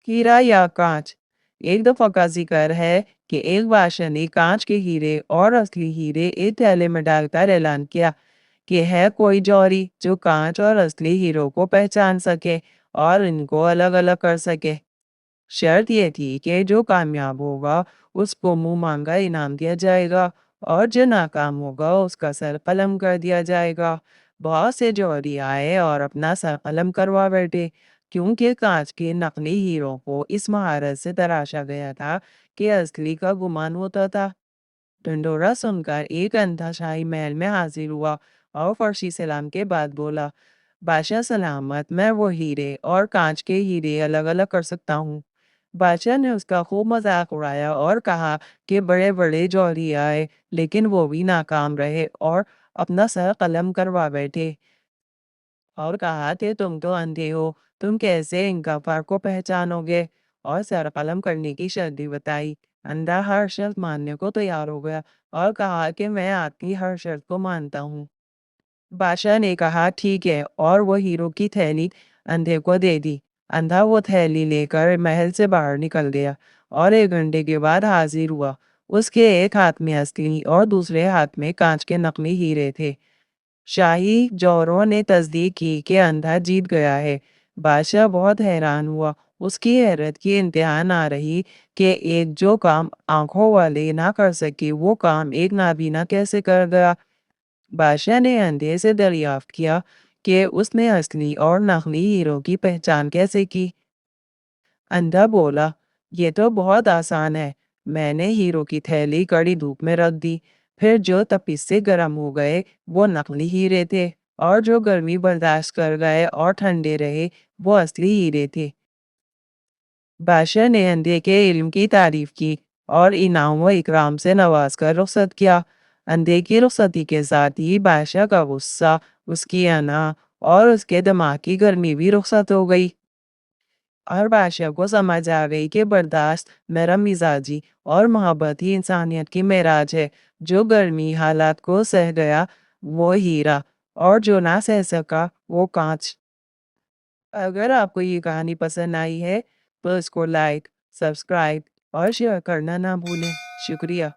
हीरा या कांच। एक दफा का जिक्र है कि एक बादशाह ने कांच के हीरे और असली हीरे एक थैले में डालकर ऐलान किया कि है कोई जौहरी जो कांच और असली हीरो को पहचान सके और इनको अलग अलग कर सके। शर्त ये थी कि जो कामयाब होगा उसको मुंह मांगा इनाम दिया जाएगा और जो नाकाम होगा उसका सर कलम कर दिया जाएगा। बहुत से जौहरी आए और अपना सर कलम करवा बैठे, क्योंकि कांच के नकली हीरो को इस महारत से तराशा गया था कि असली का गुमान होता था। ढिंढोरा सुनकर एक अंधा शाही महल में हाजिर हुआ और फर्शी सलाम के बाद बोला, बादशाह सलामत, मैं वो हीरे और कांच के हीरे अलग अलग कर सकता हूँ। बादशाह ने उसका खूब मजाक उड़ाया और कहा कि बड़े बड़े जौहरी आए लेकिन वो भी नाकाम रहे और अपना सर कलम करवा बैठे और कहा कि तुम तो अंधे हो, तुम कैसे इनका फर्क को पहचानोगे। और सर कलम करने की शर्त भी बताई। अंधा हर शर्त मानने को तैयार हो गया और कहा कि मैं आपकी हर शर्त को मानता हूँ। बादशाह ने कहा ठीक है और वो हीरो की थैली अंधे को दे दी। अंधा वो थैली लेकर महल से बाहर निकल गया और 1 घंटे के बाद हाजिर हुआ। उसके एक हाथ में असली और दूसरे हाथ में कांच के नकली हीरे थे। शाही जौहरों ने तस्दीक की कि अंधा जीत गया है। बादशाह बहुत हैरान हुआ। उसकी हैरत की इंतहा ना रही कि एक जो काम आंखों वाले ना कर सके वो काम एक नाबीना कैसे कर गया। बादशाह ने अंधे से दरियाफ्त किया कि उसने असली और नकली हीरो की पहचान कैसे की। अंधा बोला, ये तो बहुत आसान है। मैंने हीरो की थैली कड़ी धूप में रख दी, फिर जो तपिस से गर्म हो गए वो नकली हीरे थे और जो गर्मी बर्दाश्त कर गए और ठंडे रहे वो असली हीरे थे। बादशाह ने अंधे के इल्म की तारीफ की और इनाम व इकराम से नवाज कर रुखसत किया। अंधे की रुखसती के साथ ही बादशाह का गुस्सा, उसकी अना और उसके दिमाग की गर्मी भी रुखसत हो गई। और बादशाह को समझ आ गई कि बर्दाश्त, नरम मिजाजी और मोहब्बत ही इंसानियत की मेराज है। जो गर्मी हालात को सह गया वो हीरा और जो ना सह सका वो कांच। अगर आपको ये कहानी पसंद आई है तो इसको लाइक, सब्सक्राइब और शेयर करना ना भूलें। शुक्रिया।